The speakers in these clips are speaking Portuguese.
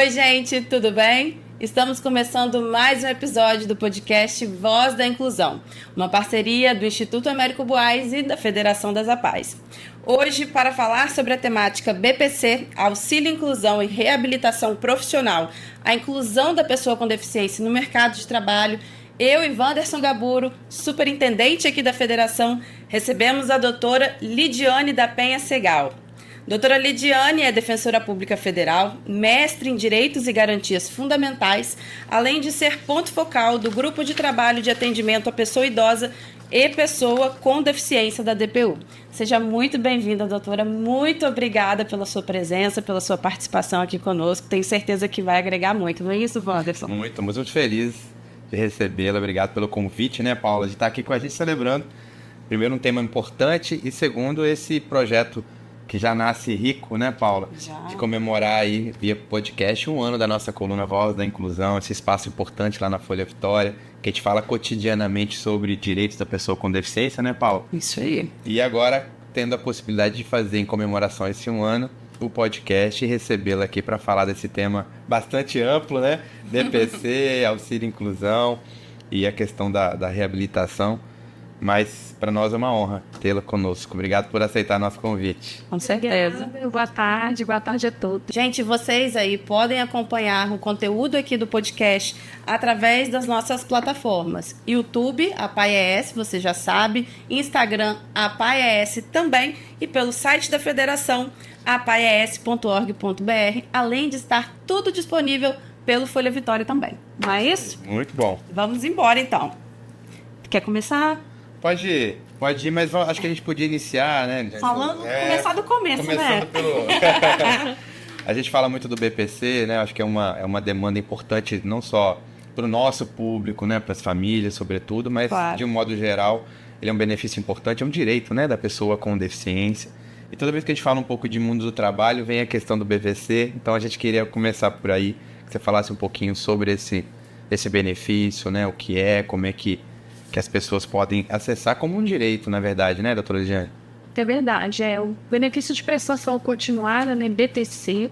Oi, gente, tudo bem? Estamos começando mais um episódio do podcast Voz da Inclusão, uma parceria do Instituto Américo Buarque e da Federação das APAES. Hoje, para falar sobre a temática BPC, Auxílio, Inclusão e Reabilitação Profissional, a inclusão da pessoa com deficiência no mercado de trabalho, eu e Wanderson Gaburo, superintendente aqui da Federação, recebemos a doutora Lidiane da Penha Segal. Doutora Lidiane é defensora pública federal, mestre em Direitos e Garantias Fundamentais, além de ser ponto focal do Grupo de Trabalho de Atendimento à Pessoa Idosa e Pessoa com Deficiência da DPU. Seja muito bem-vinda, doutora. Muito obrigada pela sua presença, pela sua participação aqui conosco. Tenho certeza que vai agregar muito. Não é isso, Wanderson? Muito feliz de recebê-la. Obrigado pelo convite, né, Paula, de estar aqui com a gente celebrando, primeiro, um tema importante e, segundo, esse projeto que já nasce rico, né, Paula? Já. De comemorar aí, via podcast, um ano da nossa coluna Voz da Inclusão, esse espaço importante lá na Folha Vitória, que a gente fala cotidianamente sobre direitos da pessoa com deficiência, né, Paula? Isso aí. E agora, tendo a possibilidade de fazer em comemoração a esse um ano, o podcast e recebê-la aqui para falar desse tema bastante amplo, né? DPC, auxílio inclusão e a questão da reabilitação. Mas para nós é uma honra tê-la conosco. Obrigado por aceitar nosso convite. Com certeza. Boa tarde a todos. Gente, vocês aí podem acompanhar o conteúdo aqui do podcast através das nossas plataformas. YouTube, APAES, você já sabe. Instagram, APAES também. E pelo site da Federação, apaes.org.br, além de estar tudo disponível pelo Folha Vitória também. Não é isso? Muito bom. Vamos embora, então. Quer começar? Pode ir, mas acho que a gente podia iniciar, né? Começar do começo, começando né? A gente fala muito do BPC, né? Acho que é uma demanda importante não só para o nosso público, né? Para as famílias, sobretudo, mas Claro. De um modo geral, ele é um benefício importante, é um direito, né? Da pessoa com deficiência. E toda vez que a gente fala um pouco de mundo do trabalho, vem a questão do BPC. Então a gente queria começar por aí, que você falasse um pouquinho sobre esse benefício, né? O que é, como é que as pessoas podem acessar como um direito, na verdade, né, doutora Lidiane? É verdade, o benefício de prestação continuada, né, BPC,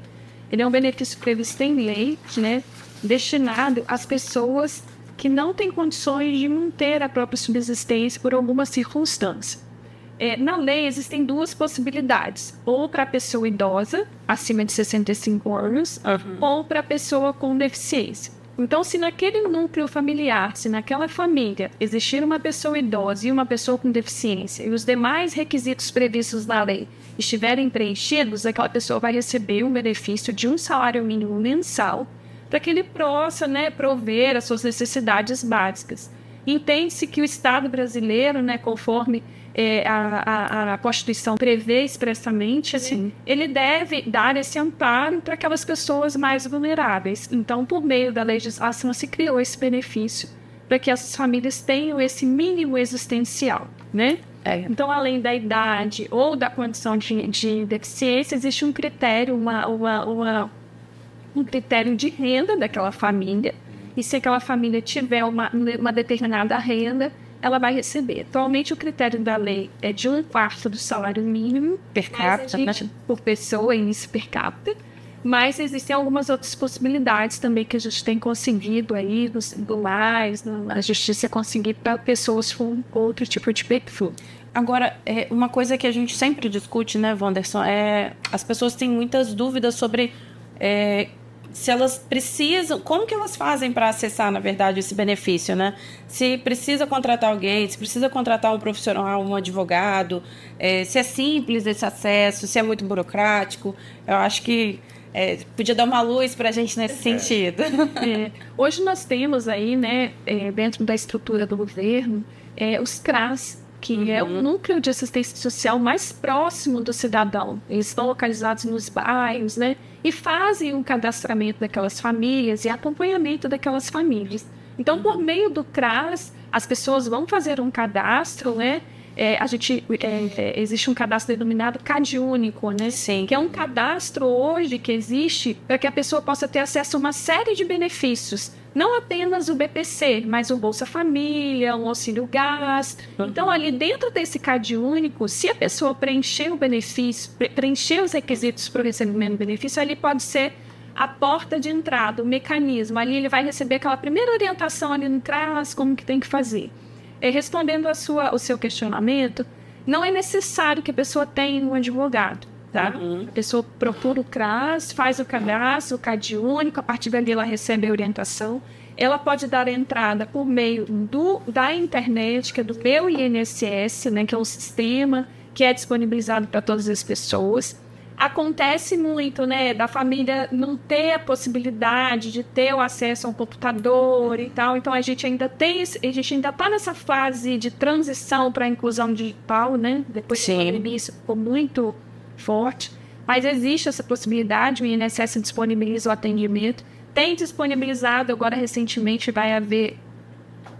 ele é um benefício previsto em lei, né, destinado às pessoas que não têm condições de manter a própria subsistência por alguma circunstância. Na lei existem duas possibilidades, ou para a pessoa idosa, acima de 65 anos, ou para a pessoa com deficiência. Então, se naquele núcleo familiar, se naquela família existir uma pessoa idosa e uma pessoa com deficiência e os demais requisitos previstos na lei estiverem preenchidos, aquela pessoa vai receber um benefício de um salário mínimo mensal para que ele possa, né, prover as suas necessidades básicas. Entende-se que o Estado brasileiro, né, conforme a Constituição prevê expressamente, assim, ele deve dar esse amparo para aquelas pessoas mais vulneráveis. Então, por meio da legislação, se criou esse benefício para que as famílias tenham esse mínimo existencial, né? Então, além da idade ou da condição de deficiência, existe um critério, um critério de renda daquela família. E se aquela família tiver uma determinada renda, ela vai receber. Atualmente, o critério da lei é de 1/4 do salário mínimo Per capita, por pessoa, início per capita. Mas existem algumas outras possibilidades também que a gente tem conseguido aí nos tribunais, na justiça, conseguir para pessoas com outro tipo de perfil. Agora, uma coisa que a gente sempre discute, né, Wanderson, as pessoas têm muitas dúvidas sobre se elas precisam, como que elas fazem para acessar, na verdade, esse benefício, né? Se precisa contratar alguém, se precisa contratar um profissional, um advogado, se é simples esse acesso, se é muito burocrático. Eu acho que podia dar uma luz para a gente nesse sentido. Hoje nós temos aí, né, dentro da estrutura do governo, os CRAS, que é o núcleo de assistência social mais próximo do cidadão. Eles estão localizados nos bairros, né? E fazem o cadastramento daquelas famílias e acompanhamento daquelas famílias. Então, por meio do CRAS, as pessoas vão fazer um cadastro, né? Existe um cadastro denominado CadÚnico, né? Sim. Que é um cadastro hoje que existe para que a pessoa possa ter acesso a uma série de benefícios. Não apenas o BPC, mas o Bolsa Família, o Auxílio Gás. Então, ali dentro desse CadÚnico, se a pessoa preencher o benefício, preencher os requisitos para o recebimento do benefício, ali pode ser a porta de entrada, o mecanismo. Ali ele vai receber aquela primeira orientação ali no CRAS, como que tem que fazer. Respondendo o seu questionamento, não é necessário que a pessoa tenha um advogado, tá? A pessoa procura o CRAS, faz o cadastro, o CAD único, a partir dali ela recebe a orientação. Ela pode dar entrada por meio da internet, que é do meu INSS, né, que é um sistema que é disponibilizado para todas as pessoas. Acontece muito, né, da família não ter a possibilidade de ter o acesso a um computador e tal. Então, a gente ainda está nessa fase de transição para a inclusão digital, né? Depois da pandemia, isso ficou muito forte. Mas existe essa possibilidade, o INSS disponibiliza o atendimento. Tem disponibilizado, agora recentemente vai haver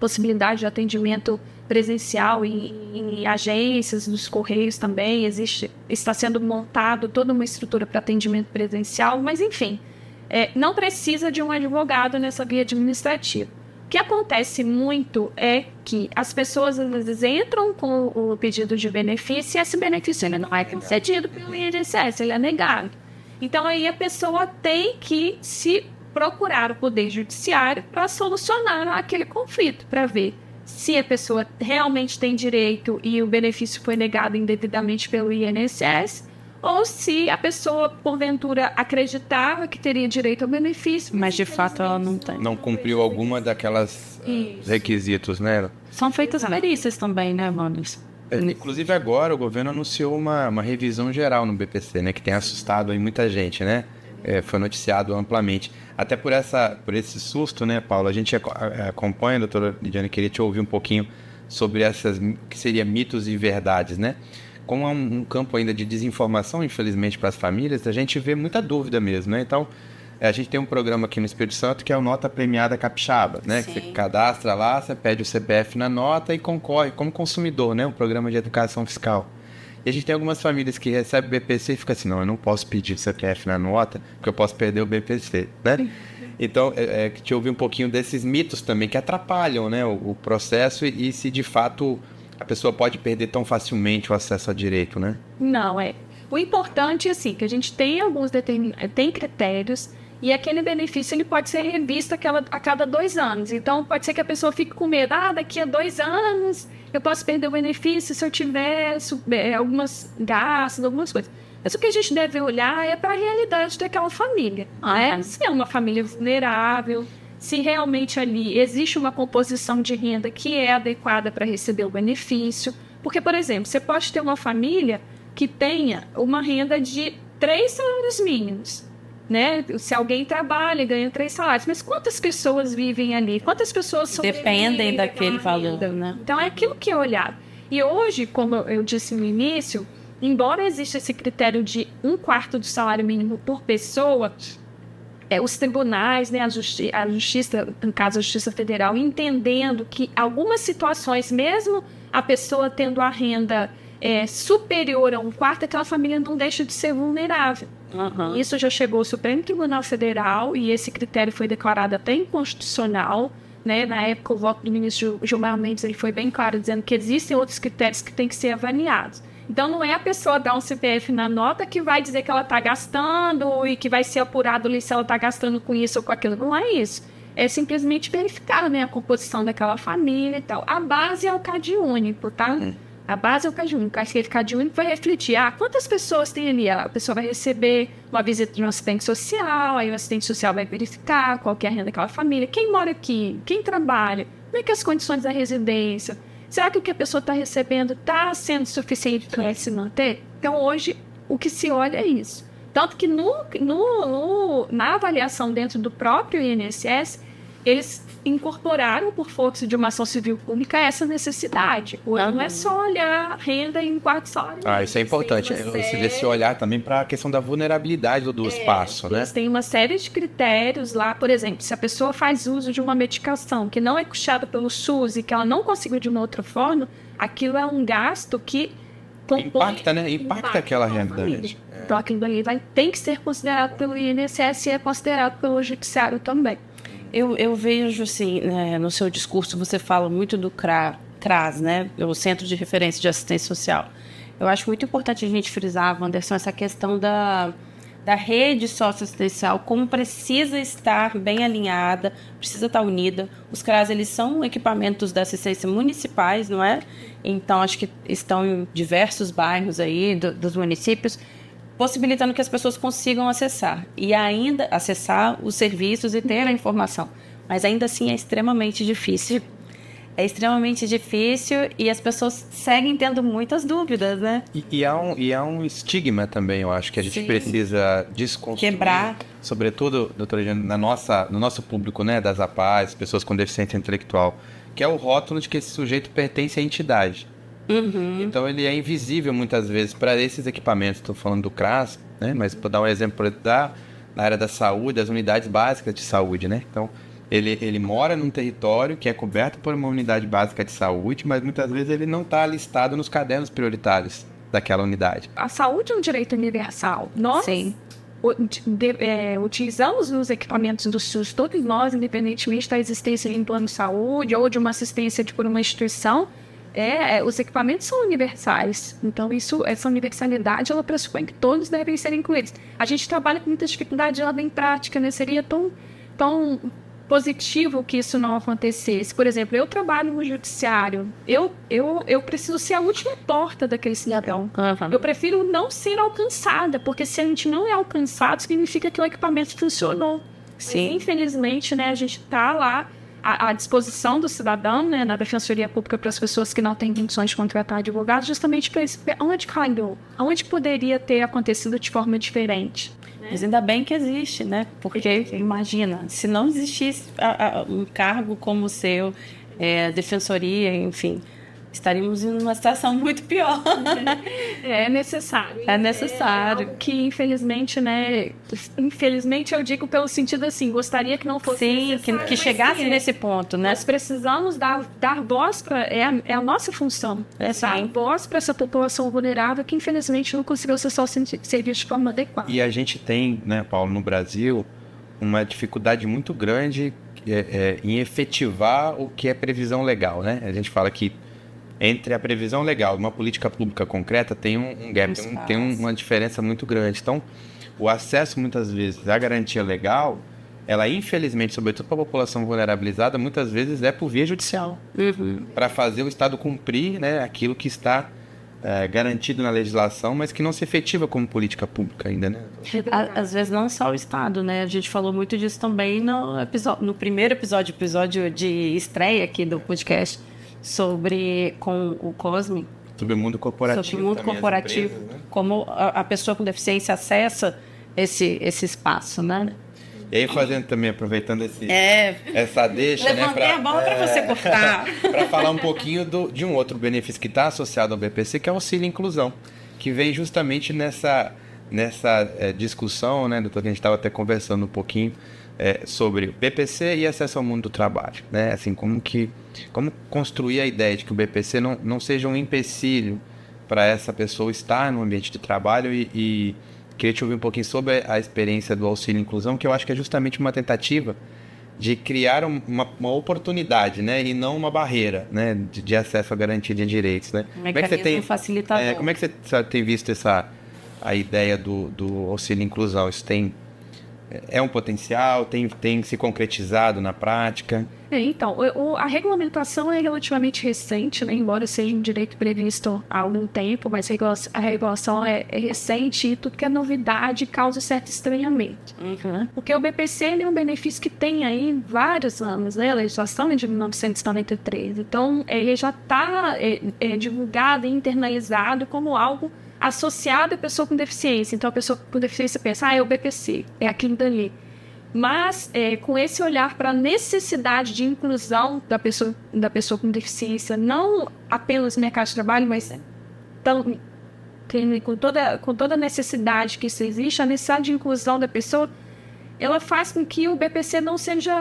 possibilidade de atendimento presencial em agências, nos Correios também, está sendo montado toda uma estrutura para atendimento presencial, mas enfim, não precisa de um advogado nessa via administrativa. O que acontece muito é que as pessoas às vezes entram com o pedido de benefício e esse benefício ele não é concedido pelo INSS, ele é negado. Então aí a pessoa tem que se procurar o Poder Judiciário para solucionar aquele conflito, para ver se a pessoa realmente tem direito e o benefício foi negado indevidamente pelo INSS, ou se a pessoa, porventura, acreditava que teria direito ao benefício. Mas, de fato, ela não tem. Não cumpriu alguma daquelas requisitos, né? São feitas perícias também, né, Manos? Inclusive, agora o governo anunciou uma revisão geral no BPC, né? Que tem assustado aí muita gente, né? Foi noticiado amplamente. Até por esse susto, né, Paulo? A gente acompanha, doutora Lidiane, queria te ouvir um pouquinho sobre essas que seria mitos e verdades, né? Como é um campo ainda de desinformação, infelizmente, para as famílias, a gente vê muita dúvida mesmo, né? Então, a gente tem um programa aqui no Espírito Santo que é o Nota Premiada Capixaba, né? Que você cadastra lá, você pede o CPF na nota e concorre como consumidor, né? Um programa de educação fiscal. E a gente tem algumas famílias que recebem o BPC e ficam assim, não, eu não posso pedir CPF na nota, porque eu posso perder o BPC, né? Então, que te ouvir um pouquinho desses mitos também que atrapalham, né, o processo e se de fato a pessoa pode perder tão facilmente o acesso a direito, né? Não, o importante é assim, que a gente tem tem critérios e aquele benefício ele pode ser revisto a cada 2 anos. Então, pode ser que a pessoa fique com medo, daqui a 2 anos eu posso perder o benefício se eu tiver algumas gastos, algumas coisas. Mas o que a gente deve olhar é para a realidade daquela família. Se é uma família vulnerável, se realmente ali existe uma composição de renda que é adequada para receber o benefício. Porque, por exemplo, você pode ter uma família que tenha uma renda de 3 salários mínimos. Né? Se alguém trabalha e ganha 3 salários, mas quantas pessoas vivem ali? Quantas pessoas dependem daquele valor, né? Então é aquilo que é olhado. E hoje, como eu disse no início, embora exista esse critério de 1/4 do salário mínimo por pessoa, os tribunais, né, a justiça, no caso a Justiça Federal, entendendo que algumas situações, mesmo a pessoa tendo a renda superior a 1/4, aquela família não deixa de ser vulnerável. Isso já chegou ao Supremo Tribunal Federal e esse critério foi declarado até inconstitucional, né? Na época, o voto do ministro Gilmar Mendes ele foi bem claro, dizendo que existem outros critérios que têm que ser avaliados. Então, não é a pessoa dar um CPF na nota que vai dizer que ela está gastando e que vai ser apurado ali se ela está gastando com isso ou com aquilo. Não é isso. É simplesmente verificar, né, a composição daquela família e tal. A base é o CAD único, tá? A base é o CAD único. Acho que esse CAD único vai refletir, quantas pessoas tem ali? A pessoa vai receber uma visita de um assistente social, aí o assistente social vai verificar qual que é a renda daquela família, quem mora aqui, quem trabalha, como é que as condições da residência, será que o que a pessoa está recebendo está sendo suficiente para se manter? Então, hoje, o que se olha é isso. Tanto que na avaliação dentro do próprio INSS, eles incorporaram, por força de uma ação civil pública, essa necessidade. Não é só olhar renda em 4 salários. Isso é importante. Esse olhar também para a questão da vulnerabilidade do espaço, né? Eles têm uma série de critérios lá, por exemplo, se a pessoa faz uso de uma medicação que não é custeada pelo SUS e que ela não conseguiu de uma outra forma, aquilo é um gasto que impacta, né? Impacta aquela renda. Então, aquilo ali tem que ser considerado pelo INSS e é considerado pelo Judiciário também. Eu vejo, assim, no seu discurso, você fala muito do CRAS, né? O Centro de Referência de Assistência Social. Eu acho muito importante a gente frisar, Wanderson, essa questão da da rede socioassistencial, como precisa estar bem alinhada, precisa estar unida. Os CRAS, eles são equipamentos da assistência municipais, não é? Então, acho que estão em diversos bairros aí dos municípios, possibilitando que as pessoas consigam acessar. E ainda acessar os serviços e ter a informação. Mas ainda assim é extremamente difícil. É extremamente difícil e as pessoas seguem tendo muitas dúvidas, né? E há um estigma também, eu acho, que a gente precisa desconstruir. Quebrar. Sobretudo, doutora Jane, no nosso público, né, das APAES, pessoas com deficiência intelectual, que é o rótulo de que esse sujeito pertence à entidade. Uhum. Então ele é invisível muitas vezes para esses equipamentos. Estou falando do CRAS, né? Mas para dar um exemplo na área da saúde, das unidades básicas de saúde, né? Então ele mora num território que é coberto por uma unidade básica de saúde, mas muitas vezes ele não está listado nos cadernos prioritários daquela unidade. A saúde é um direito universal. Nós utilizamos os equipamentos do SUS, todos nós, independentemente da existência de um plano de saúde ou de uma assistência por uma instituição. Os equipamentos são universais, então essa universalidade ela pressupõe que todos devem ser incluídos. A gente trabalha com muita dificuldade ela em prática, né? Seria tão positivo que isso não acontecesse. Por exemplo, eu trabalho no judiciário, eu preciso ser a última porta daquele cidadão. Uhum. Eu prefiro não ser alcançada, porque se a gente não é alcançado, significa que o equipamento funcionou. Sim. Mas, infelizmente, né, a gente está lá à disposição do cidadão, né, na Defensoria Pública para as pessoas que não têm condições de contratar advogado, justamente para isso. Onde caiu? Onde poderia ter acontecido de forma diferente? Mas ainda bem que existe, né? Porque, imagina, se não existisse um cargo como o seu, defensoria, enfim, estaríamos em uma situação muito pior. É necessário. É necessário. É algo que, infelizmente, né? Infelizmente, eu digo pelo sentido assim, gostaria que não fosse necessário, que chegasse nesse ponto, né? Nós precisamos dar voz para... É a nossa função. Dar voz para essa população vulnerável que, infelizmente, não conseguiu ser só serviço de forma adequada. E a gente tem, né, Paulo, no Brasil, uma dificuldade muito grande em efetivar o que é previsão legal, né? A gente fala que entre a previsão legal e uma política pública concreta tem um gap, tem uma diferença muito grande. Então, o acesso, muitas vezes, à garantia legal, ela, infelizmente, sobretudo para a população vulnerabilizada, muitas vezes é por via judicial. Uhum. Para fazer o Estado cumprir, né, aquilo que está garantido na legislação, mas que não se efetiva como política pública ainda, né? Às vezes não só o Estado, né? A gente falou muito disso também no primeiro episódio de estreia aqui do podcast, com o Cosme. Sobre o mundo corporativo. Sobre o mundo corporativo. Empresas, né? Como a pessoa com deficiência acessa esse espaço, né? E aí fazendo também, aproveitando essa deixa, levantei a bola para você cortar. Para falar um pouquinho de um outro benefício que está associado ao BPC, que é o auxílio inclusão, que vem justamente nessa discussão, né, doutor, que a gente estava até conversando um pouquinho sobre o BPC e acesso ao mundo do trabalho, né? Assim, como construir a ideia de que o BPC não seja um empecilho para essa pessoa estar no ambiente de trabalho e queria te ouvir um pouquinho sobre a experiência do auxílio inclusão, que eu acho que é justamente uma tentativa de criar uma oportunidade, né, e não uma barreira, né, de acesso à garantia de direitos, né? Como é que você tem facilitador? Como é que você tem visto a ideia do auxílio inclusão? Isso é um potencial? Tem se concretizado na prática? Então, a regulamentação é relativamente recente, né? Embora seja um direito previsto há algum tempo, mas a regulação é recente e tudo que é novidade causa certo estranhamento. Uhum. Porque o BPC ele é um benefício que tem aí vários anos, né? A legislação é de 1993. Então, ele já está divulgado e internalizado como algo associado à pessoa com deficiência. Então, a pessoa com deficiência pensa, é o BPC, é aquilo dali. Mas, com esse olhar para a necessidade de inclusão da pessoa com deficiência, não apenas no mercado de trabalho, mas com toda a necessidade que isso existe, a necessidade de inclusão da pessoa, ela faz com que o BPC não seja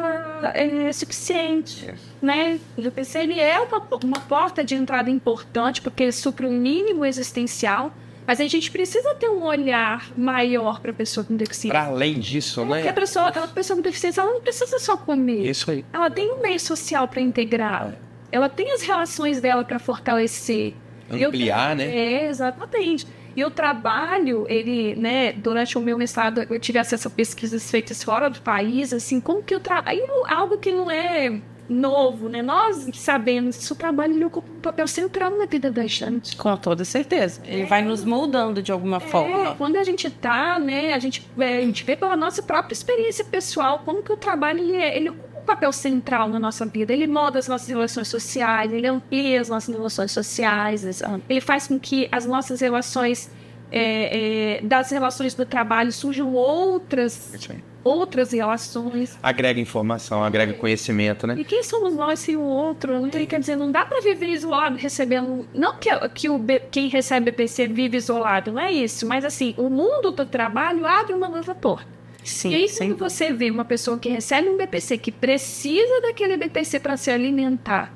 suficiente. Né? O BPC ele é uma porta de entrada importante, porque ele supre o mínimo existencial. Mas a gente precisa ter um olhar maior para a pessoa com deficiência. Para além disso, né? Porque aquela pessoa com deficiência, ela não precisa só comer. Isso aí. Ela tem um meio social para integrar. Ela tem as relações dela para fortalecer. Ampliar, né? Exatamente. E o trabalho, ele, né, durante o meu mestrado, eu tive acesso a pesquisas feitas fora do país, assim, como que o trabalho... Algo que não é novo, né? Nós sabemos que o trabalho ele ocupa um papel central na vida da gente. Com toda certeza. Ele vai nos moldando de alguma forma. Quando a gente tá, né, a gente vê pela nossa própria experiência pessoal como que o trabalho, ele ocupa um papel central na nossa vida. Ele molda as nossas relações sociais, ele amplia as nossas relações sociais, ele faz com que as nossas relações, das relações do trabalho surjam outras relações. Agrega informação, agrega conhecimento, né? E quem somos nós se o outro? Não tem, quer dizer, não dá para viver isolado recebendo... Não que quem recebe BPC vive isolado, não é isso. Mas assim, o mundo do trabalho abre uma nova porta. Sim, e aí quando você vê uma pessoa que recebe um BPC, que precisa daquele BPC para se alimentar,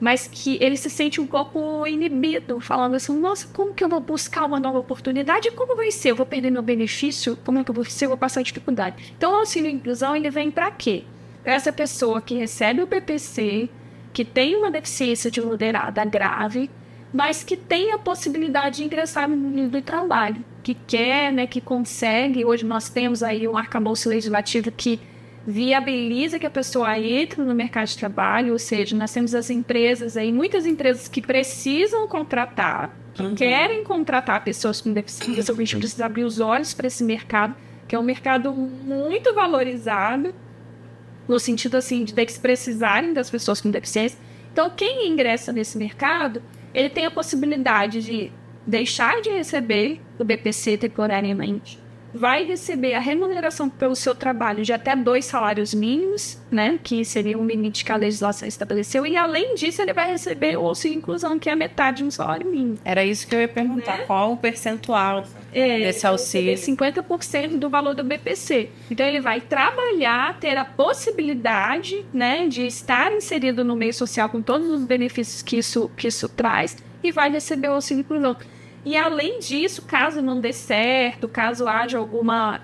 mas que ele se sente um pouco inibido, falando assim, nossa, como que eu vou buscar uma nova oportunidade? Como vai ser? Eu vou perder meu benefício? Como é que eu vou ser? Eu vou passar dificuldade. Então, o auxílio inclusão, ele vem para quê? Para essa pessoa que recebe o BPC, que tem uma deficiência de moderada grave, mas que tem a possibilidade de ingressar no mundo do trabalho, que quer, né, que consegue. Hoje nós temos aí um arcabouço legislativo que viabiliza que a pessoa entre no mercado de trabalho, ou seja, nós temos as empresas aí, muitas empresas que precisam contratar, que querem contratar pessoas com deficiência, a gente precisa abrir os olhos para esse mercado, que é um mercado muito valorizado, no sentido assim, de que precisarem das pessoas com deficiência. Então, quem ingressa nesse mercado, ele tem a possibilidade de deixar de receber o BPC temporariamente, vai receber a remuneração pelo seu trabalho de até 2 salários mínimos, né, que seria o limite que a legislação estabeleceu, e além disso ele vai receber o auxílio inclusão, que é a metade de um salário mínimo. Era isso que eu ia perguntar, né? Qual o percentual desse auxílio? 50% do valor do BPC. Então ele vai trabalhar, ter a possibilidade, né, de estar inserido no meio social com todos os benefícios que isso traz, e vai receber o auxílio inclusão. E, além disso, caso não dê certo, caso haja alguma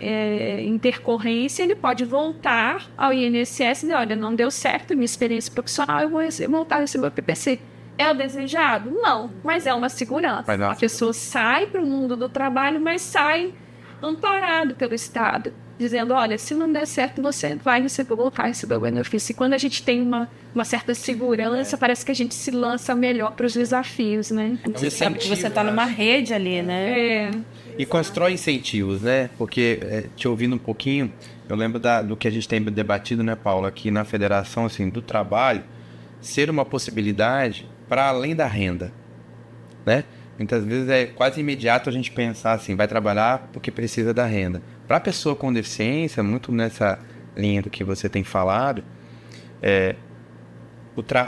intercorrência, ele pode voltar ao INSS e dizer, olha, não deu certo minha experiência profissional, eu vou voltar a receber o PPC. É o desejado? Não, mas é uma segurança. A pessoa sai para o mundo do trabalho, mas sai amparado pelo Estado, dizendo, olha, se não der certo, você vai voltar a receber o benefício. E quando a gente tem uma certa segurança, parece que a gente se lança melhor para os desafios, né? Você sabe que você está numa rede ali, né? E constrói incentivos, né? Porque, te ouvindo um pouquinho, eu lembro do que a gente tem debatido, né, Paula, aqui na Federação, assim, do trabalho, ser uma possibilidade para além da renda, né? Muitas vezes é quase imediato a gente pensar assim, vai trabalhar porque precisa da renda. Para a pessoa com deficiência, muito nessa linha do que você tem falado,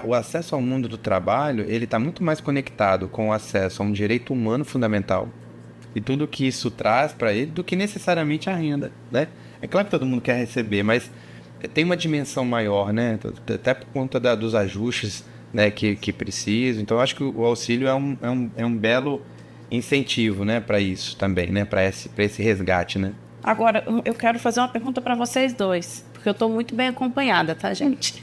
o acesso ao mundo do trabalho, ele está muito mais conectado com o acesso a um direito humano fundamental e tudo que isso traz para ele do que necessariamente a renda, né? É claro que todo mundo quer receber, mas tem uma dimensão maior, né? Até por conta dos ajustes, né, que precisam. Então, eu acho que o auxílio é um belo incentivo, né, para isso também, né, para esse resgate, né? Agora, eu quero fazer uma pergunta para vocês dois, porque eu estou muito bem acompanhada, tá, gente?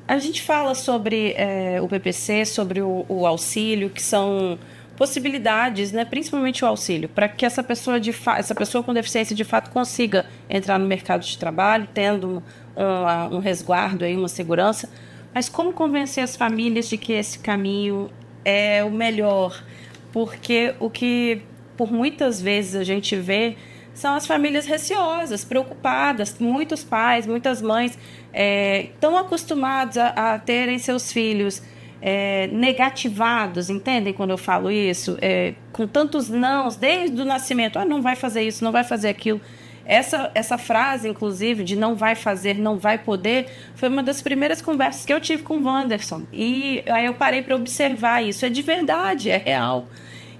A gente fala sobre o PPC, sobre o auxílio, que são possibilidades, né, principalmente o auxílio, para que essa pessoa com deficiência de fato consiga entrar no mercado de trabalho, tendo um resguardo, aí, uma segurança. Mas como convencer as famílias de que esse caminho é o melhor? Porque o que por muitas vezes a gente vê são as famílias receosas, preocupadas. Muitos pais, muitas mães estão acostumados a terem seus filhos negativados, entendem quando eu falo isso? Com tantos nãos desde o nascimento. Não vai fazer isso, não vai fazer aquilo. Essa frase, inclusive, de não vai fazer, não vai poder, foi uma das primeiras conversas que eu tive com o Wanderson. E aí eu parei para observar isso. É de verdade, é real.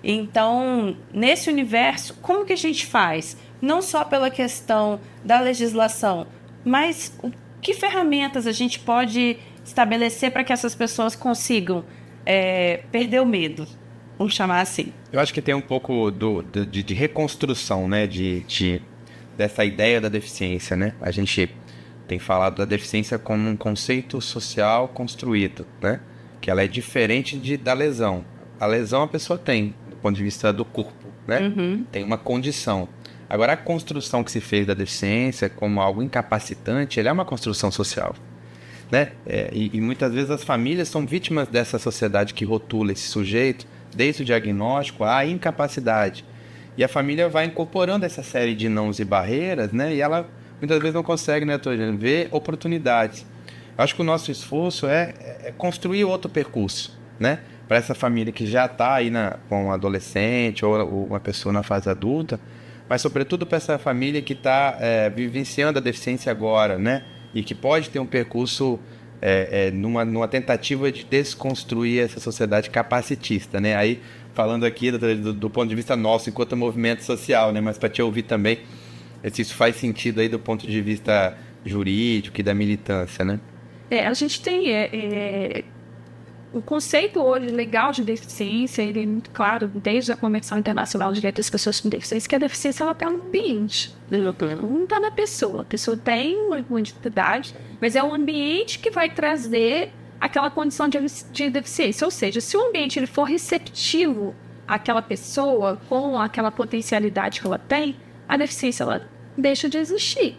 Então, nesse universo, como que a gente faz? Não só pela questão da legislação, mas que ferramentas a gente pode estabelecer para que essas pessoas consigam perder o medo? Vamos chamar assim. Eu acho que tem um pouco de reconstrução, né, dessa ideia da deficiência, né? A gente tem falado da deficiência como um conceito social construído, né? Que ela é diferente da lesão. A lesão a pessoa tem, do ponto de vista do corpo, né? Tem uma condição. Agora, a construção que se fez da deficiência como algo incapacitante, ela é uma construção social, né? E muitas vezes as famílias são vítimas dessa sociedade que rotula esse sujeito, desde o diagnóstico à incapacidade. E a família vai incorporando essa série de nãos e barreiras, né? E ela muitas vezes não consegue, né, ver oportunidades. Eu acho que o nosso esforço é construir outro percurso, né? Para essa família que já está aí com um adolescente ou uma pessoa na fase adulta, mas sobretudo para essa família que está vivenciando a deficiência agora, né? E que pode ter um percurso numa tentativa de desconstruir essa sociedade capacitista, né? Aí, falando aqui do ponto de vista nosso, enquanto movimento social, né? Mas para te ouvir também, se isso faz sentido aí do ponto de vista jurídico e da militância, né? A gente tem o conceito hoje legal de deficiência, ele é muito claro, desde a Convenção Internacional de Direitos das Pessoas com Deficiência, que a deficiência ela está no ambiente, não está na pessoa. A pessoa tem uma dificuldade, mas é o ambiente que vai trazer aquela condição de deficiência. Ou seja, se o ambiente ele for receptivo àquela pessoa com aquela potencialidade que ela tem, a deficiência ela deixa de existir.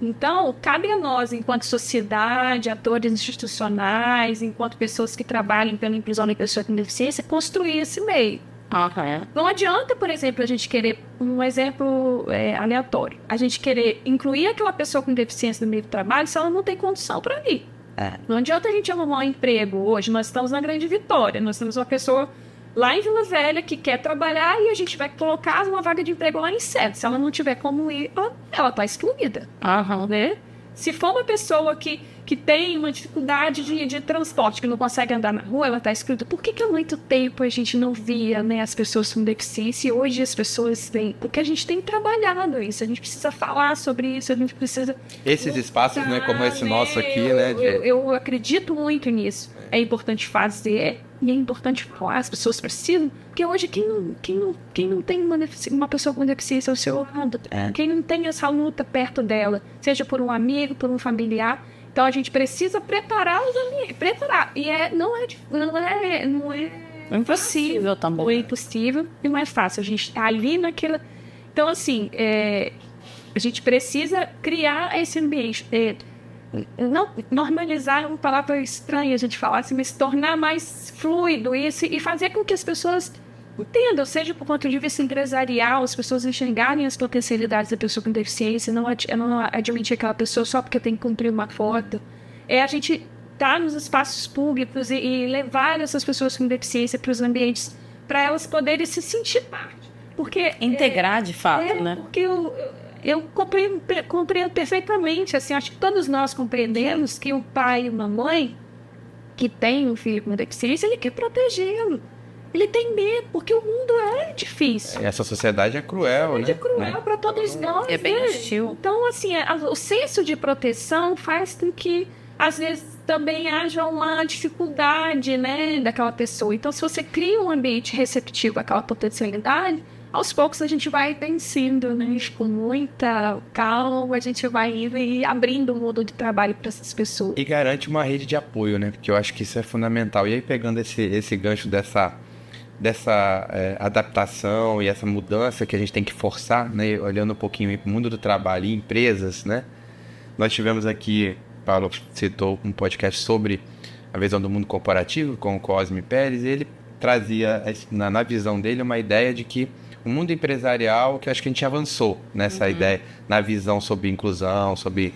Então, cabe a nós, enquanto sociedade, atores institucionais, enquanto pessoas que trabalham pela inclusão da pessoa com deficiência, construir esse meio. Não adianta, por exemplo, a gente querer, um exemplo aleatório, a gente querer incluir aquela pessoa com deficiência no meio do trabalho se ela não tem condição para ir. Não adianta a gente arrumar um emprego hoje, nós estamos na Grande Vitória, nós temos uma pessoa lá em Vila Velha que quer trabalhar e a gente vai colocar uma vaga de emprego lá em Cedo. Se ela não tiver como ir, ela está excluída. Né? Se for uma pessoa que tem uma dificuldade de transporte, que não consegue andar na rua, ela está excluída. Por que há muito tempo a gente não via, né, as pessoas com deficiência e hoje as pessoas têm? Porque a gente tem trabalhado isso, a gente precisa falar sobre isso, a gente precisa... Esses espaços, né, como esse nosso aqui, né? Eu acredito muito nisso. É importante fazer e é importante falar, as pessoas precisam, porque hoje quem não tem uma pessoa com deficiência ao seu lado, quem não tem essa luta perto dela, seja por um amigo, por um familiar, então a gente precisa preparar os ambientes, e não é impossível também. Não é impossível e não é fácil, a gente tá ali naquela, então assim, a gente precisa criar esse ambiente, não normalizar é uma palavra estranha a gente falar assim, mas tornar mais fluido isso e fazer com que as pessoas entendam, seja por ponto de vista empresarial, as pessoas enxergarem as potencialidades da pessoa com deficiência, não admitir aquela pessoa só porque tem que cumprir uma quota. A gente estar nos espaços públicos e levar essas pessoas com deficiência para os ambientes, para elas poderem se sentir parte. Porque, integrar de fato, né? Porque eu compreendo perfeitamente, assim, acho que todos nós compreendemos que o pai e uma mãe que tem um filho com deficiência, ele quer protegê-lo. Ele tem medo, porque o mundo é difícil. Essa sociedade é cruel, né? É cruel para todos nós. É bem hostil. Então, assim, o senso de proteção faz com que, às vezes, também haja uma dificuldade, né, daquela pessoa. Então, se você cria um ambiente receptivo àquela potencialidade, aos poucos a gente vai vencendo, né? Com muita calma, a gente vai indo e abrindo o mundo de trabalho para essas pessoas. E garante uma rede de apoio, né? Porque eu acho que isso é fundamental. E aí, pegando esse gancho dessa adaptação e essa mudança que a gente tem que forçar, né? Olhando um pouquinho para o mundo do trabalho e empresas, né? Nós tivemos aqui, Paulo citou um podcast sobre a visão do mundo corporativo com o Cosme Pérez, e ele trazia, na visão dele, uma ideia de que o mundo empresarial, que eu acho que a gente avançou nessa ideia, na visão sobre inclusão, sobre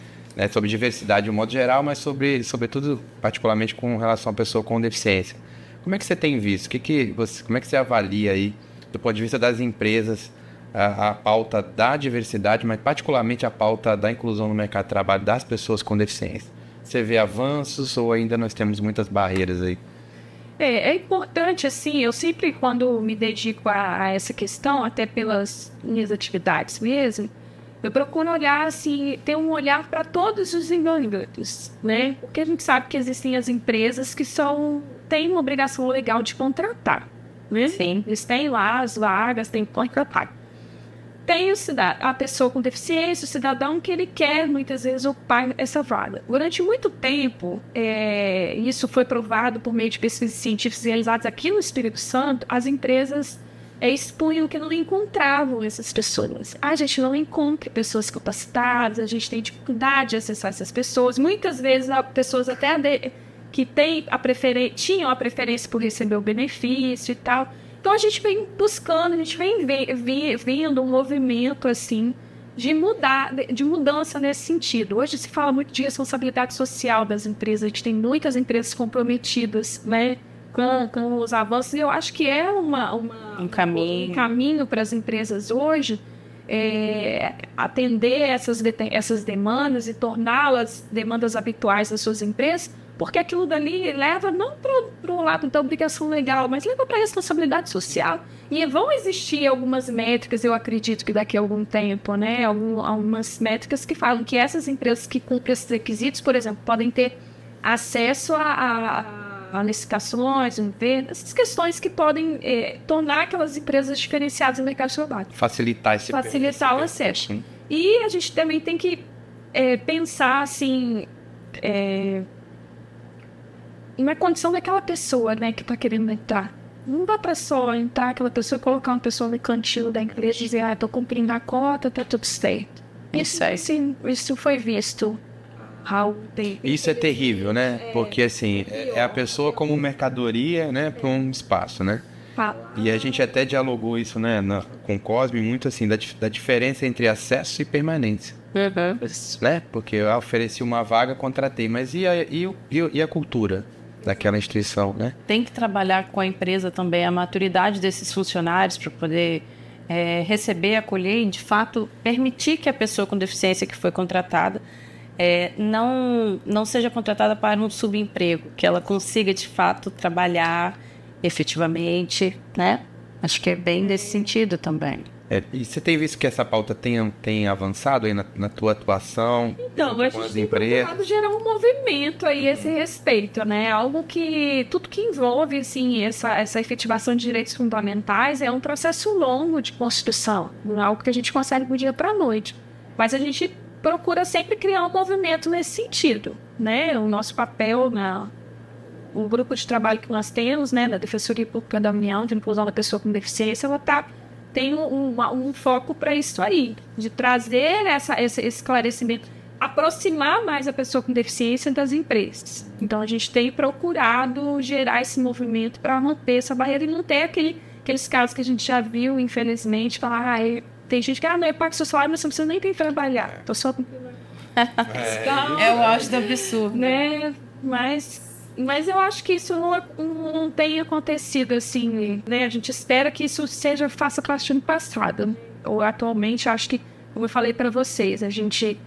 diversidade de um modo geral, mas sobretudo, particularmente com relação à pessoa com deficiência. Como é que você tem visto? Como é que você avalia aí, do ponto de vista das empresas, a pauta da diversidade, mas particularmente a pauta da inclusão no mercado de trabalho das pessoas com deficiência? Você vê avanços ou ainda nós temos muitas barreiras aí? É importante, assim, eu sempre, quando me dedico a essa questão, até pelas minhas atividades mesmo, eu procuro olhar, assim, ter um olhar para todos os envolvidos, né? Porque a gente sabe que existem as empresas que têm uma obrigação legal de contratar, né? Sim. Eles têm lá as vagas, têm que contratar. Tem a pessoa com deficiência, o cidadão que ele quer, muitas vezes, ocupar essa vaga. Durante muito tempo, isso foi provado por meio de pesquisas científicas realizadas aqui no Espírito Santo, as empresas expunham que não encontravam essas pessoas. A gente não encontra pessoas capacitadas, a gente tem dificuldade de acessar essas pessoas. Muitas vezes, pessoas até que tinham a preferência por receber o benefício e tal. Então, a gente vem buscando, a gente vem vendo um movimento, assim, de mudança nesse sentido. Hoje se fala muito de responsabilidade social das empresas, a gente tem muitas empresas comprometidas, né, com os avanços, e eu acho que é um caminho para as empresas hoje atender essas demandas e torná-las demandas habituais das suas empresas, porque aquilo dali leva não para o lado da obrigação legal, mas leva para a responsabilidade social. E vão existir algumas métricas, eu acredito que daqui a algum tempo, né, algumas métricas que falam que essas empresas que cumprem esses requisitos, por exemplo, podem ter acesso a licitações, essas questões que podem tornar aquelas empresas diferenciadas no mercado de trabalho. Facilitar o acesso. E a gente também tem que pensar, assim, na condição daquela pessoa, né, que está querendo entrar. Não dá para só entrar aquela pessoa e colocar uma pessoa no cantinho da empresa e dizer, estou cumprindo a cota, está tudo certo. Isso foi visto. Isso é terrível, né? Porque, assim, é a pessoa como mercadoria, né, para um espaço, né? E a gente até dialogou isso, né, com o Cosme, muito assim, da diferença entre acesso e permanência. Né? Porque eu ofereci uma vaga, contratei, mas e a cultura daquela instituição, né? Tem que trabalhar com a empresa também a maturidade desses funcionários para poder receber, acolher e, de fato, permitir que a pessoa com deficiência que foi contratada não seja contratada para um subemprego, que ela consiga, de fato, trabalhar efetivamente, né? Acho que é bem nesse sentido também. E você tem visto que essa pauta tem avançado aí na tua atuação? Então, a gente tem procurado gerar um movimento aí a esse respeito, né? Algo que, tudo que envolve, assim, essa efetivação de direitos fundamentais é um processo longo de construção, não é algo que a gente consegue do dia para a noite. Mas a gente procura sempre criar um movimento nesse sentido, né? O nosso papel o grupo de trabalho que nós temos, né, da Defensoria Pública da União de Inclusão da Pessoa com Deficiência, ela tem um foco para isso aí, de trazer esse esclarecimento, aproximar mais a pessoa com deficiência das empresas. Então, a gente tem procurado gerar esse movimento para manter essa barreira e não ter aqueles casos que a gente já viu, infelizmente, falar, tem gente que, não é pago seu salário, mas você não precisa nem ter que trabalhar. Tô só... Eu acho do absurdo. Né? Mas eu acho que isso não tem acontecido assim, né? A gente espera que isso faça parte do passado. Ou atualmente, acho que, como eu falei para vocês, a gente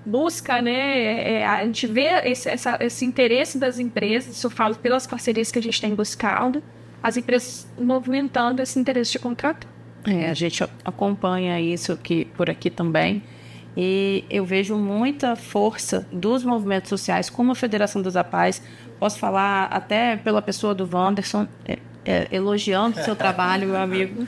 busca, né? A gente vê esse interesse das empresas, isso eu falo pelas parcerias que a gente tem buscado, as empresas movimentando esse interesse de contratar. A gente acompanha isso por aqui também. E eu vejo muita força dos movimentos sociais, como a Federação das APAES. Posso falar até pela pessoa do Wanderson, elogiando o seu trabalho, meu amigo,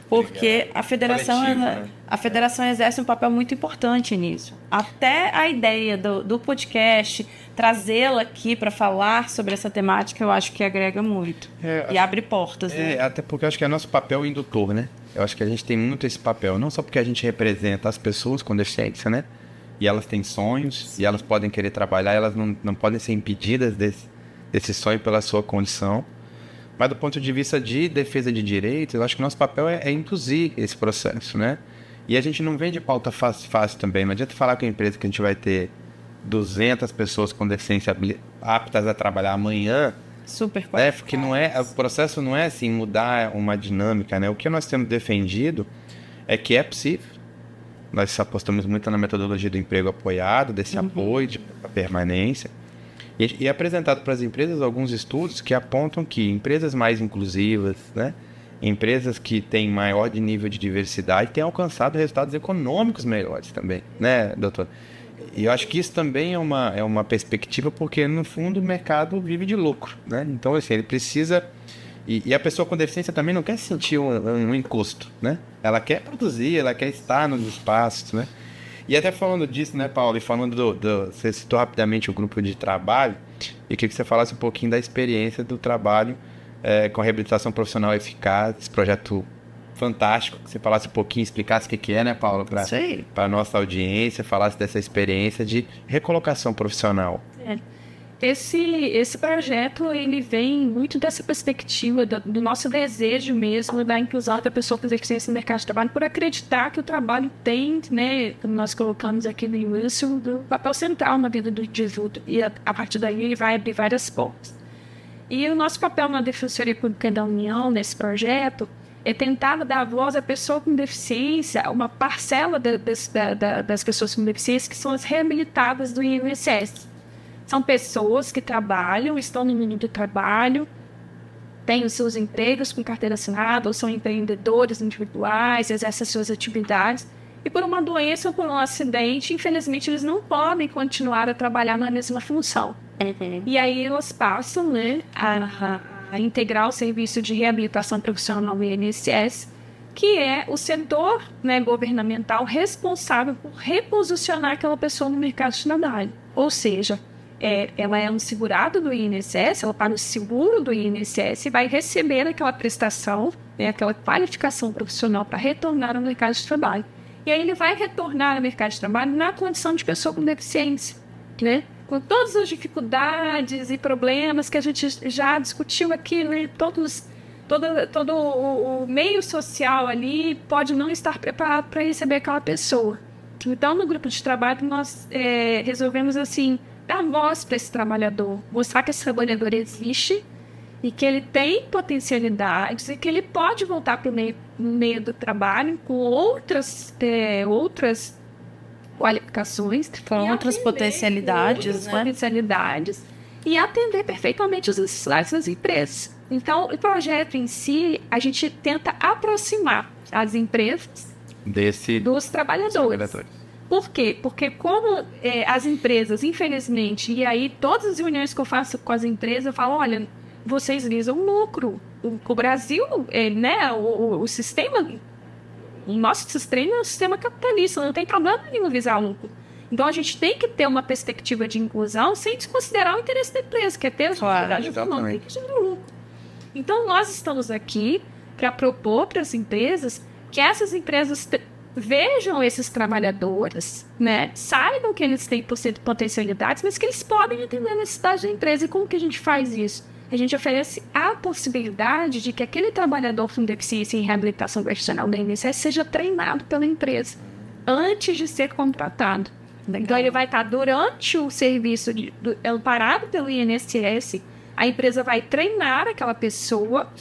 porque a federação exerce um papel muito importante nisso. Até a ideia do podcast, trazê-la aqui para falar sobre essa temática, eu acho que agrega muito e abre portas. Né? Até porque eu acho que é nosso papel indutor, né? Eu acho que a gente tem muito esse papel, não só porque a gente representa as pessoas com deficiência, né? E elas têm sonhos, e elas podem querer trabalhar, elas não podem ser impedidas desse sonho pela sua condição. Mas do ponto de vista de defesa de direitos, eu acho que o nosso papel é induzir esse processo, né? E a gente não vem de pauta fácil também. Não adianta falar com a empresa que a gente vai ter 200 pessoas com deficiência aptas a trabalhar amanhã. Super qualificado. Porque o processo não é assim, mudar uma dinâmica, né? O que nós temos defendido é que é possível. Nós apostamos muito na metodologia do emprego apoiado, desse apoio de permanência. E é apresentado para as empresas alguns estudos que apontam que empresas mais inclusivas, né? Empresas que têm maior nível de diversidade têm alcançado resultados econômicos melhores também, né, doutor? E eu acho que isso também é uma perspectiva, porque, no fundo, o mercado vive de lucro, né? Então, assim, ele precisa... E a pessoa com deficiência também não quer sentir um encosto, né? Ela quer produzir, ela quer estar nos espaços, né? E até falando disso, né, Paulo, e falando você citou rapidamente o grupo de trabalho, e queria que você falasse um pouquinho da experiência do trabalho com a reabilitação profissional eficaz, esse projeto fantástico que você falasse um pouquinho, explicasse o que é, né, Paula? Isso aí. Para a nossa audiência, falasse dessa experiência de recolocação profissional. Esse projeto, ele vem muito dessa perspectiva do nosso desejo mesmo da inclusão da pessoa com deficiência no mercado de trabalho, por acreditar que o trabalho tem, né, como nós colocamos aqui no início, um papel central na vida do indivíduo, e a partir daí ele vai abrir várias portas. E o nosso papel na Defensoria Pública da União, nesse projeto, é tentar dar voz à pessoa com deficiência, uma parcela das pessoas com deficiência que são as reabilitadas do INSS. São pessoas que trabalham, estão no mundo do trabalho, têm os seus empregos com carteira assinada, ou são empreendedores individuais, exercem as suas atividades, e por uma doença ou por um acidente, infelizmente, eles não podem continuar a trabalhar na mesma função. E aí elas passam, né, a integrar o serviço de reabilitação profissional do INSS, que é o setor, né, governamental responsável por reposicionar aquela pessoa no mercado de trabalho. Ou seja, ela é um segurado do INSS, ela paga o seguro do INSS e vai receber aquela prestação, né, aquela qualificação profissional para retornar ao mercado de trabalho. E aí ele vai retornar ao mercado de trabalho na condição de pessoa com deficiência, né? Com todas as dificuldades e problemas que a gente já discutiu aqui, né? Todo o meio social ali pode não estar preparado para receber aquela pessoa. Então, no grupo de trabalho, nós resolvemos, assim, dar voz para esse trabalhador, mostrar que esse trabalhador existe e que ele tem potencialidades e que ele pode voltar para o meio do trabalho com outras qualificações, com outras potencialidades, né? Potencialidades, e atender perfeitamente as necessidades das empresas. Então, o projeto em si, a gente tenta aproximar as empresas dos trabalhadores. Por quê? Porque como as empresas, infelizmente, e aí todas as reuniões que eu faço com as empresas, eu falo, olha, vocês visam lucro. O Brasil, né, o sistema, o nosso sistema é um sistema capitalista, não tem problema nenhum visar lucro. Então a gente tem que ter uma perspectiva de inclusão sem desconsiderar o interesse da empresa, que é ter a atividade econômica que gera lucro. Então nós estamos aqui para propor para as empresas que essas empresas vejam esses trabalhadores, né, saibam que eles têm potencialidades, mas que eles podem atender a necessidade da empresa. E como que a gente faz isso? A gente oferece a possibilidade de que aquele trabalhador com deficiência em reabilitação profissional da INSS seja treinado pela empresa antes de ser contratado. Legal. Então, ele vai estar durante o serviço amparado pelo INSS, a empresa vai treinar aquela pessoa,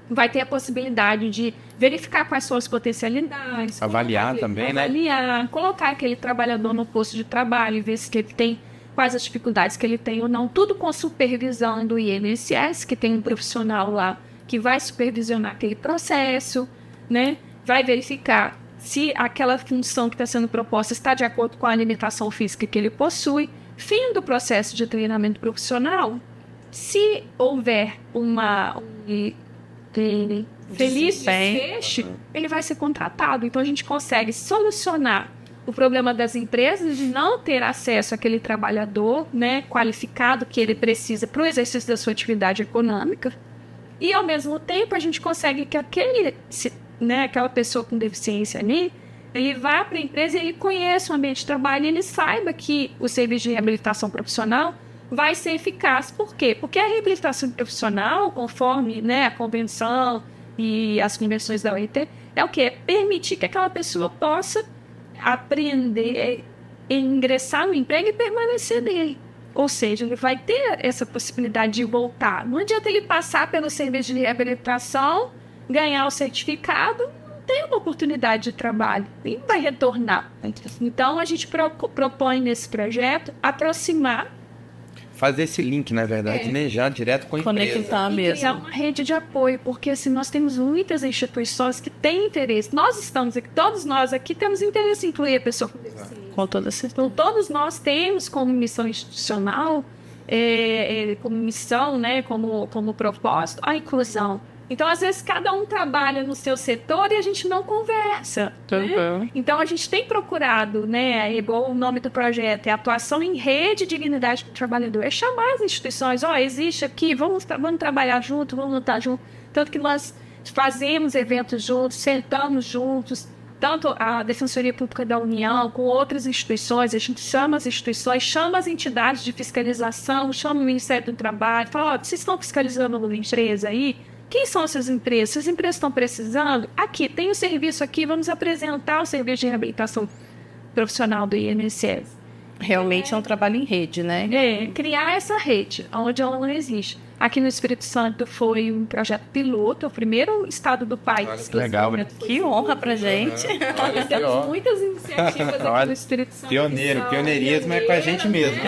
vai ter a possibilidade de verificar quais são as potencialidades. Avaliar também, né? Avaliar, colocar aquele trabalhador no posto de trabalho e ver se ele tem quais as dificuldades que ele tem ou não, tudo com supervisão do INSS, que tem um profissional lá que vai supervisionar aquele processo, né? Vai verificar se aquela função que está sendo proposta está de acordo com a limitação física que ele possui. Fim do processo de treinamento profissional, se houver um feliz desfecho, ele vai ser contratado. Então a gente consegue solucionar o problema das empresas de não ter acesso àquele trabalhador, né, qualificado que ele precisa para o exercício da sua atividade econômica. E, ao mesmo tempo, a gente consegue que aquela pessoa com deficiência ali, ele vá para a empresa e ele conheça o ambiente de trabalho e ele saiba que o serviço de reabilitação profissional vai ser eficaz. Por quê? Porque a reabilitação profissional, conforme, né, a convenção e as convenções da OIT, é o quê? Permitir que aquela pessoa possa aprender, ingressar no emprego e permanecer nele. Ou seja, ele vai ter essa possibilidade de voltar. Não adianta ele passar pelo serviço de reabilitação, ganhar o certificado, não tem uma oportunidade de trabalho, nem vai retornar. Então, a gente propõe nesse projeto aproximar, fazer esse link, na verdade, né, já direto com a empresa. Conectar mesmo. E criar uma rede de apoio, porque assim, nós temos muitas instituições que têm interesse. Nós estamos aqui, todos nós aqui temos interesse em incluir a pessoa com deficiência. Com toda certeza. Então, todos nós temos como missão institucional, como missão, né, como propósito, a inclusão. Então, às vezes, cada um trabalha no seu setor e a gente não conversa. Né? Então, a gente tem procurado, né, igual o nome do projeto, é Atuação em Rede de Dignidade do Trabalhador. É chamar as instituições, existe aqui, vamos trabalhar junto, vamos lutar junto. Tanto que nós fazemos eventos juntos, sentamos juntos, tanto a Defensoria Pública da União, com outras instituições, a gente chama as instituições, chama as entidades de fiscalização, chama o Ministério do Trabalho, fala, ó, vocês estão fiscalizando uma empresa aí? Quem são essas empresas? Se as empresas estão precisando, aqui, tem o serviço aqui, vamos apresentar o serviço de reabilitação profissional do INSS. Realmente é um trabalho em rede, né? Criar essa rede, onde ela não existe. Aqui no Espírito Santo foi um projeto piloto, o primeiro estado do país. Olha que legal, né? Que honra pra gente. Temos muitas iniciativas aqui no Espírito Santo. Pioneirismo é com a gente mesmo.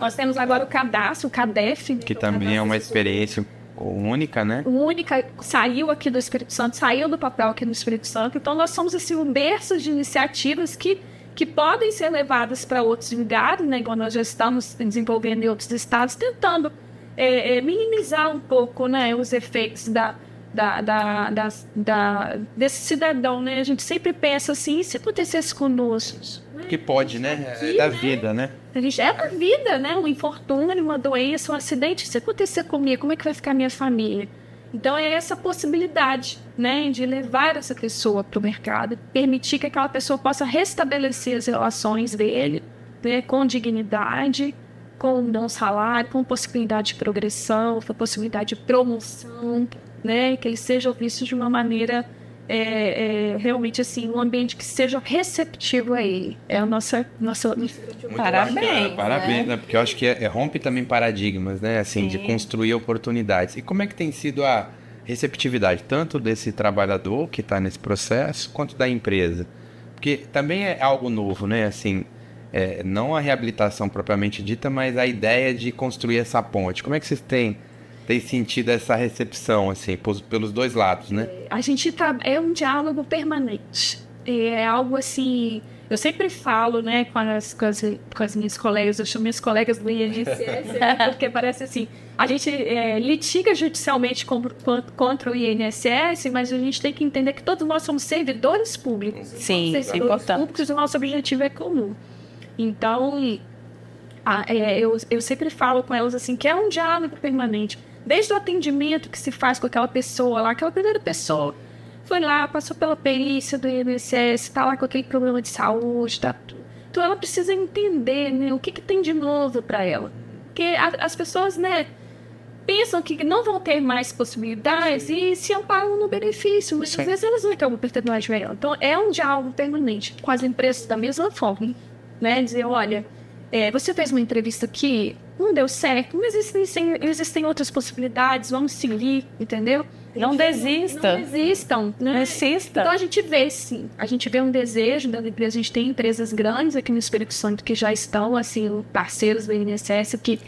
Nós temos agora o cadastro, o CADEF. Que também é uma experiência única, né? Única, saiu aqui do Espírito Santo, saiu do papel aqui no Espírito Santo. Então, nós somos assim, um berço de iniciativas que podem ser levadas para outros lugares, né? Igual nós já estamos desenvolvendo em outros estados, tentando minimizar um pouco, né, os efeitos desse cidadão, né? A gente sempre pensa assim, e se acontecesse conosco? Que pode, né? É da vida, né? A gente é da vida, né? Um infortúnio, uma doença, um acidente. Se acontecer comigo, como é que vai ficar a minha família? Então, é essa possibilidade, né, de levar essa pessoa para o mercado, permitir que aquela pessoa possa restabelecer as relações dele, né, com dignidade, com um bom salário, com possibilidade de progressão, com possibilidade de promoção, né, que ele seja visto de uma maneira realmente assim, um ambiente que seja receptivo a ele. É a nossa Parabéns, parabéns, né? Porque eu acho que rompe também paradigmas, né? Assim, de construir oportunidades. E como é que tem sido a receptividade, tanto desse trabalhador que está nesse processo, quanto da empresa? Porque também é algo novo, né? Assim, não a reabilitação propriamente dita, mas a ideia de construir essa ponte. Como é que vocês têm sentido essa recepção, assim, pelos dois lados, né? A gente é um diálogo permanente. É algo assim... Eu sempre falo, né, com as minhas colegas, eu chamo minhas colegas do INSS, porque parece assim, a gente litiga judicialmente contra o INSS, mas a gente tem que entender que todos nós somos servidores públicos. Sim, servidores é importante. Públicos, o nosso objetivo é comum. Então, eu sempre falo com elas assim, que é um diálogo permanente. Desde o atendimento que se faz com aquela pessoa lá, aquela primeira pessoa foi lá, passou pela perícia do INSS, está lá com aquele problema de saúde, tá tudo. Então ela precisa entender, né, o que tem de novo para ela. Porque as pessoas, né, pensam que não vão ter mais possibilidades e se amparam no benefício, mas às vezes elas não têm uma oportunidade para ela. Então é um diálogo permanente com as empresas da mesma forma, né, dizer, olha, você fez uma entrevista aqui, não deu certo, mas existem outras possibilidades, vamos seguir, entendeu? Não desista. Não desistam. Né? Não insista. Então a gente vê, sim. A gente vê um desejo da empresa. A gente tem empresas grandes aqui no Espírito Santo que já estão, assim, parceiros do INSS que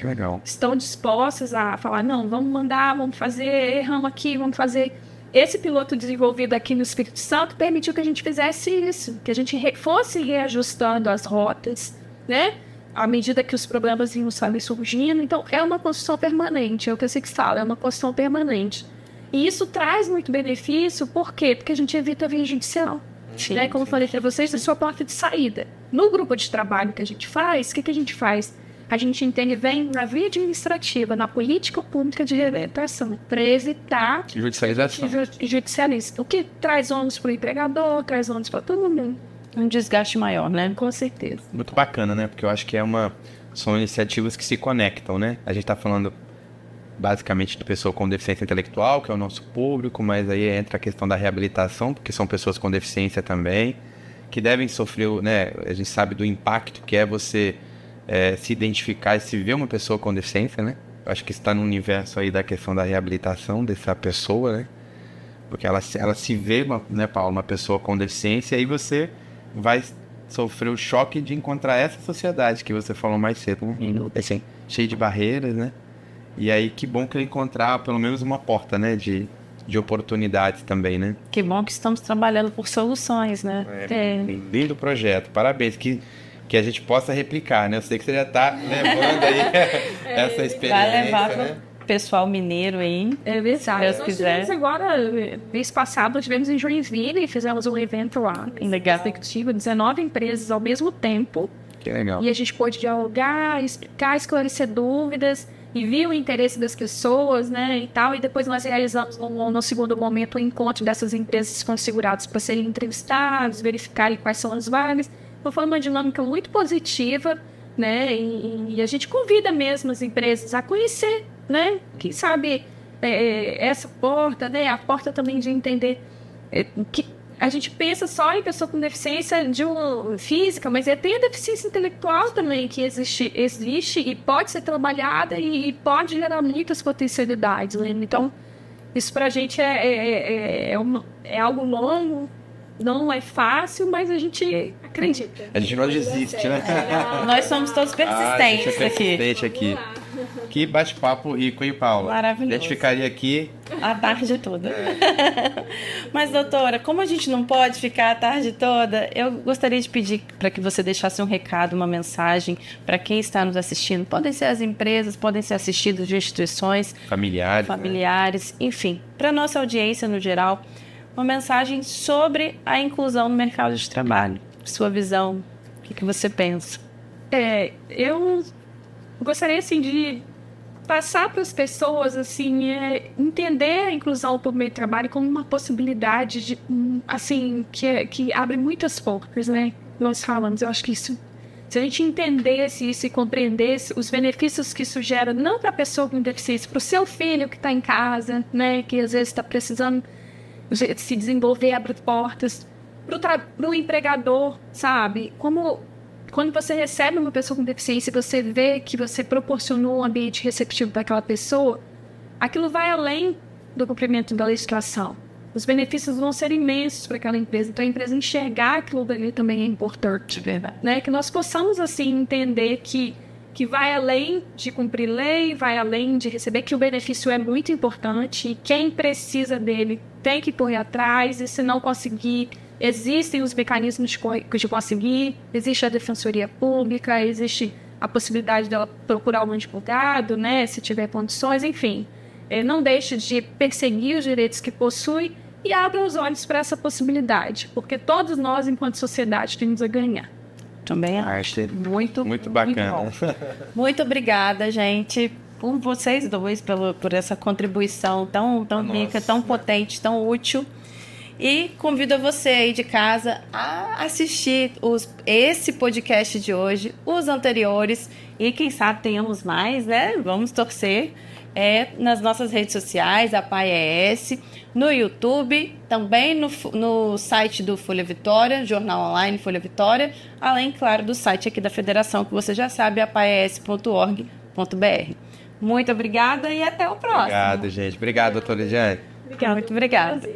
estão dispostas a falar, não, vamos mandar, vamos fazer, erramos aqui, vamos fazer. Esse piloto desenvolvido aqui no Espírito Santo permitiu que a gente fizesse isso, que a gente fosse reajustando as rotas, né? À medida que os problemas iam surgindo. Então, é uma construção permanente. É o que eu sei que fala, é uma construção permanente. E isso traz muito benefício, por quê? Porque a gente evita a via judicial. Sim, né? Como eu falei para vocês, é a sua porta de saída. No grupo de trabalho que a gente faz, o que a gente faz? A gente intervém na via administrativa, na política pública de reabilitação, para evitar judicialização. O que traz ônus para o empregador, traz ônus para todo mundo. Um desgaste maior, né? Com certeza. Muito bacana, né? Porque eu acho que são iniciativas que se conectam, né? A gente está falando basicamente de pessoa com deficiência intelectual, que é o nosso público, mas aí entra a questão da reabilitação, porque são pessoas com deficiência também, que devem sofrer, né? A gente sabe do impacto que é você se identificar e se ver uma pessoa com deficiência, né? Eu acho que está no universo aí da questão da reabilitação dessa pessoa, né? Porque ela se vê, né, Paulo, uma pessoa com deficiência, e aí você vai sofrer o choque de encontrar essa sociedade que você falou mais cedo, assim, cheio de barreiras, né? E aí, que bom que eu encontrar pelo menos uma porta, né, de oportunidades também, né? Que bom que estamos trabalhando por soluções, né? Lindo projeto, parabéns, que a gente possa replicar, né? Eu sei que você já está levando aí essa experiência, vai levar né? Pessoal mineiro aí. É verdade. Deus quiser. Agora, mês passado, nós tivemos em Joinville e fizemos um evento lá. Legal. 19 empresas ao mesmo tempo. Que legal. E a gente pôde dialogar, explicar, esclarecer dúvidas. e viu o interesse das pessoas, né, e tal, e depois nós realizamos no segundo momento o encontro dessas empresas com segurados para serem entrevistados, verificarem quais são as vagas. Então foi uma dinâmica muito positiva, né, e a gente convida mesmo as empresas a conhecer, né, quem sabe essa porta, né, a porta também de entender que a gente pensa só em pessoa com deficiência física, mas tem a deficiência intelectual também que existe e pode ser trabalhada e pode gerar muitas potencialidades, né? Então, isso pra gente é algo longo, não é fácil, mas a gente acredita. A gente não desiste, né? Nós somos todos persistentes, a gente é persistente aqui. Que bate-papo rico, hein, Paula? Maravilhoso. A gente ficaria aqui a tarde toda. Mas, doutora, como a gente não pode ficar a tarde toda, eu gostaria de pedir para que você deixasse um recado, uma mensagem para quem está nos assistindo. Podem ser as empresas, podem ser assistidos de instituições, familiares, né? Enfim, para a nossa audiência no geral, uma mensagem sobre a inclusão no mercado de trabalho. Sua visão, o que você pensa? Eu gostaria, assim, de passar para as pessoas, assim, entender a inclusão por meio de trabalho como uma possibilidade de, assim, que abre muitas portas, né? Nós falamos, eu acho que isso, se a gente entendesse isso e compreendesse os benefícios que isso gera, não para a pessoa com deficiência, para o seu filho que está em casa, né? Que às vezes está precisando se desenvolver, abre portas, para o empregador, sabe? Quando você recebe uma pessoa com deficiência e você vê que você proporcionou um ambiente receptivo para aquela pessoa, aquilo vai além do cumprimento da legislação. Os benefícios vão ser imensos para aquela empresa. Então, a empresa enxergar aquilo ali também é importante. Verdade. Né? Que nós possamos, assim, entender que vai além de cumprir lei, vai além de receber, que o benefício é muito importante e quem precisa dele tem que correr atrás, e se não conseguir, existem os mecanismos de conseguir, existe a defensoria pública, existe a possibilidade dela procurar um advogado, né, se tiver condições, enfim. Não deixe de perseguir os direitos que possui e abra os olhos para essa possibilidade, porque todos nós, enquanto sociedade, temos a ganhar. Também acho muito bacana. Muito obrigada, gente, por vocês dois, por essa contribuição tão rica, tão potente, tão útil. E convido você aí de casa a assistir esse podcast de hoje, os anteriores, e quem sabe tenhamos mais, né? Vamos torcer. Nas nossas redes sociais, a PAES, no YouTube, também no site do Folha Vitória, Jornal Online Folha Vitória, além, claro, do site aqui da Federação, que você já sabe, apaes.org.br. Muito obrigada e até o próximo. Obrigado, gente. Obrigado, doutora Ediane. Muito obrigada.